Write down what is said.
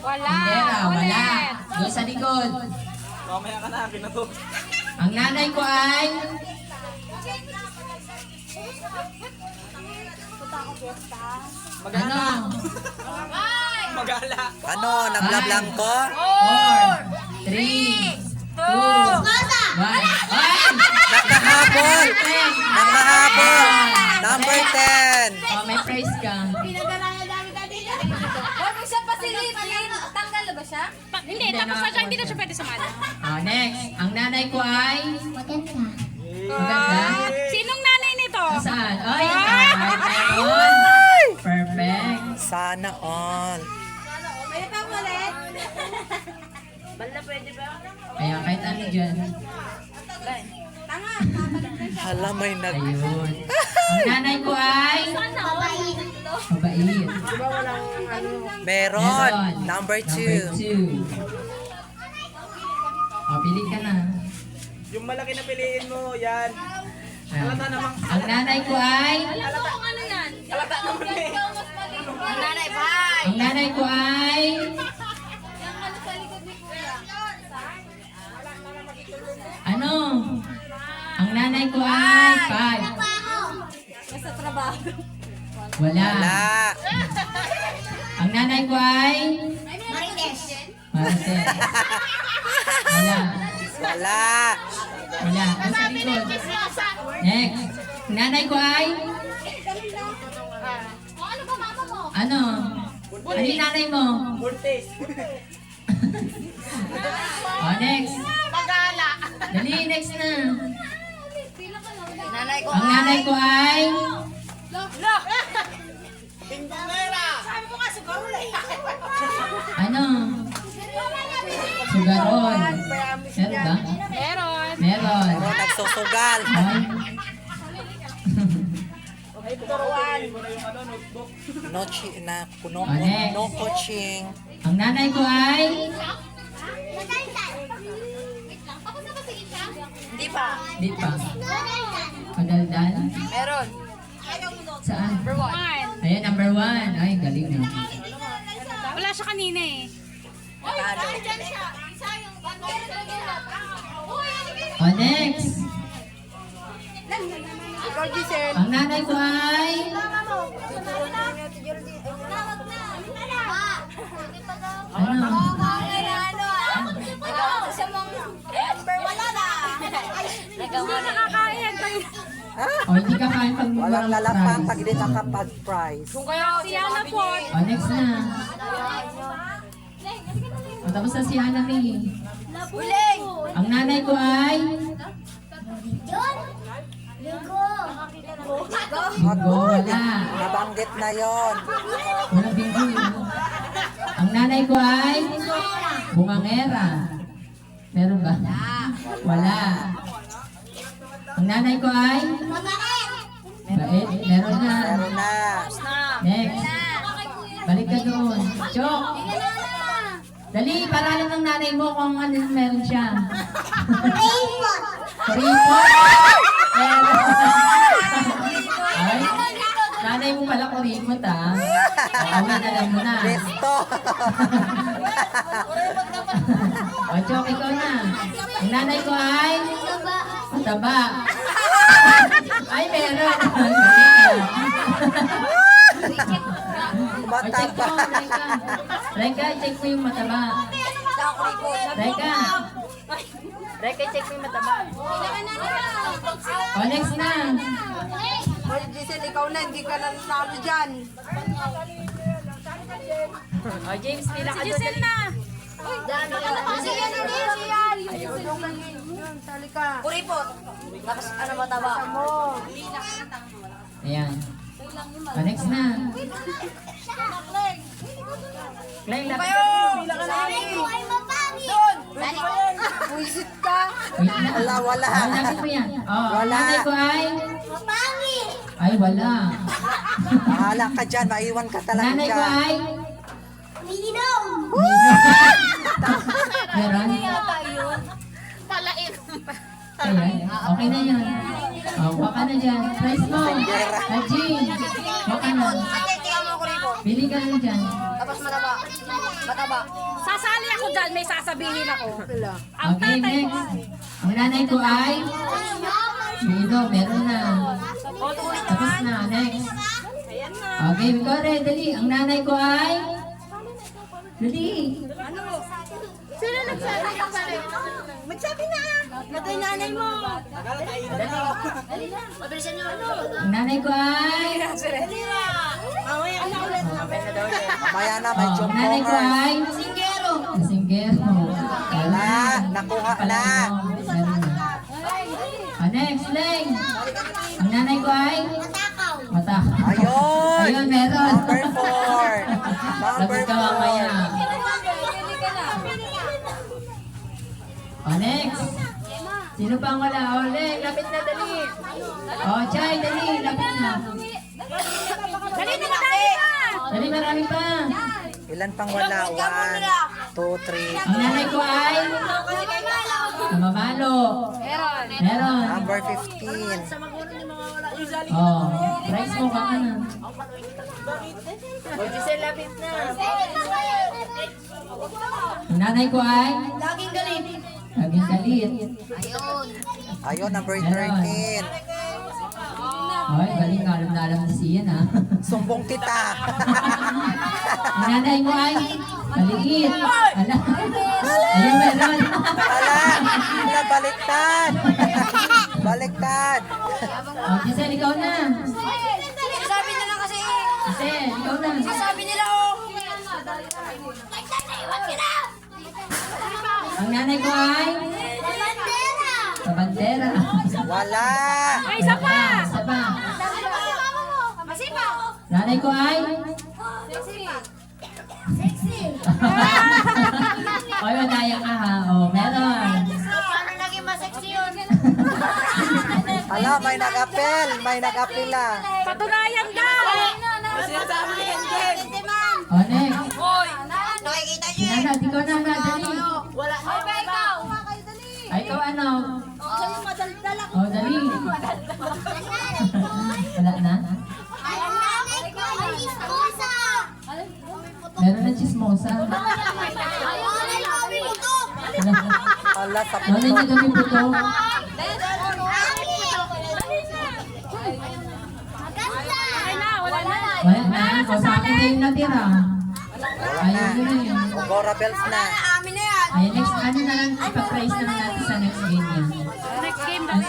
Wala. Tindera, wala. Ulit. Doon sa likod. Mamaya ka na, pinato. Ang nanay ko ay... Magala. Ano? Magala. Ano, naglablab ko? 4, 3, 2, 1. Ay! Nakahabol! Nakahabol! Number 10! Oh, may praise ka. Huwag mo siya pasilipin. Tanggal na ba siya? Hindi, tapos na siya, hindi na siya pwede sumali. Oh, next. Ang nanay ko ay... Maganda. Maganda. Sinong nanay nito? Saan? Ay, meron. Perfect. Sana all. Kaya kahit ano dyan. Hala, may nag... Ayun. Ang nanay ko ay... Mabait. Mabait. Meron. Number 2. 2. O, pili ka na. Yung malaki na piliin mo, yan. Halata namang. Ang nanay ko ay... Ano yan? Halata naman eh. Ang nanay, bye! Ang nanay ko ay... Yung ano sa likod ni Kuya. Ano? Ang nanay ko ay... 5. Nasa trabaho. Wala. Wala. Ang nanay ko ay... Marites. Maricel. Wala. Wala. Wala. Ang sa likod. Next. Ang nanay ko ay... Ano ba mama mo? Ano? Ano yung nanay mo? Multis. O, next. Dali, next na. Nanay ko. Ang nanay ko ay... Ano? Sugaron. Meron ba? Meron. Meron. Meron nagsusugal. Ay. No, na, no, Next. no coaching. Ang nanay ko ay... Hindi pa. Di pa. Madaldal. Meron. Saan? Number 1. One. Ayan, number 1. Ay, galing na. Wala siya kanina eh. O, next. Ikaw, Giselle. Ang nanay ko ay... Ano? Hindi nakakain. O, hindi ka kain pag Walang walang lalapang prize. pag hindi nakapag-prize. Si Ana po. O, next na. O, tapos na si Hana May. Huling! Ang nanay ko ay... Ligo. Bingo, wala. Nabanggit na yon. Walang bingo yun. Ang nanay ko ay... Bungangera. Meron ba? Wala. Ang nanay ko ay... Bait. Meron na. Meron na. Next. Balik ka doon. Chok. Dali, paralan ng nanay mo kung ano meron siya. Rainbow. Kuripot. Meron. Ay, nanay mo pala kuripot ah. Amin, alam mo na. Listo. O, Chok, ikaw na. Ang nanay ko ay... Mataba. Ay, meron. O, check mo, Reka. Reka, check mo yung mataba. Reka. Reka, check mo yung mataba. O, next na. Giselle, ikaw na. Hindi ka na nanalo dyan. O, James, pila ka Si doon. Giselle na. Kuripot. Tapos ano mataba? Ayan. O, next na. Clay, lapit ka. Ay, mapangit. Buisit ka. Wait na. Wala, wala. O, lapit mo yan. O, ang Wala. nanay ko ay... Mapangit. Ay, wala. Bahala ka dyan. Maiwan ka talaga Nanay ko dyan. ay... Ninong. Meron? Palain. Ayan. Okay na yan. O, baka na dyan. Price mo. Haji. Baka na. Ate, tingnan mo kuripot. Bili ka na dyan. Tapos mataba. Sasali ako dyan, may sasabihin ako. Ang Okay, tatay ko. next. Ang nanay ko ay... Dito, meron na. Tapos na, next. Okay, Victoria, dali. Ang nanay ko ay... Dali. Sino nagsabi? Magsabi na. Natay nanay mo. Mabilisan nyo ano. Ang nanay ko ay... Mamaya na ulit. Mamaya na, may Oh, ang nanay ko jumongers. ay... Singgero. Singgero. Wala, nakuha na. Meron na. Next, Leng. Ang nanay ko ay... Matakaw. Mata. Ayun. Ayun, meron. Number 4. Number Lapit ka mamaya. 4. Next. Sino pa ang wala? Leng, lapit na, dali. Chay, dali, lapit na. Dali na madali na. Dali, marami pa. Ilan pang wala? 1, 2, 3. Ang nanay ko ay... Namamalo. Meron. Number 15. Price mo ka na. Ang nanay ko ay... Laging galit. Laging galit. Ayun, number 13. Ay, galing ka. Alam na alam ni Sian, ha? Sumbong kita. Ang nanay mo ay... Maliit. Ala. Ayun, meron. Ala, baliktad. Baliktad. Giselle, ikaw na. Sabi nila kasi. Giselle, ikaw na. Sabi nila oh. Iwan ka na. Ang nanay ko ay... Bandera. Sa bandera. Wala. Ay, isa pa. Isa pa. Masipa. Nanay ko ay... Sexy. Ay, naya ka ha. Meron. Paano naging masexy yun? Ala, may nag-apel. May nag-apela. Patunayan daw. Next. Nakikita niyo Nana, ikaw na, dali. Wala. Ay, ba ikaw? Ay, ikaw ano? Sa'yo madaldal ako. Dali. Wala na? Ay, ang nanay ko. Ay, iskusa. Meron na chismosa. Ay, ang kami ito. Ala, sa Nanay niyo kami po to. Maganda. Ay na, wala na. Wala na. O sa akin na yung natira. Wala Ayaw na. ko na yun. Ogora bells na. Amin na yan. Ay, next, ano na lang, ipapraise na lang natin sa next game yan. Next game Ang na.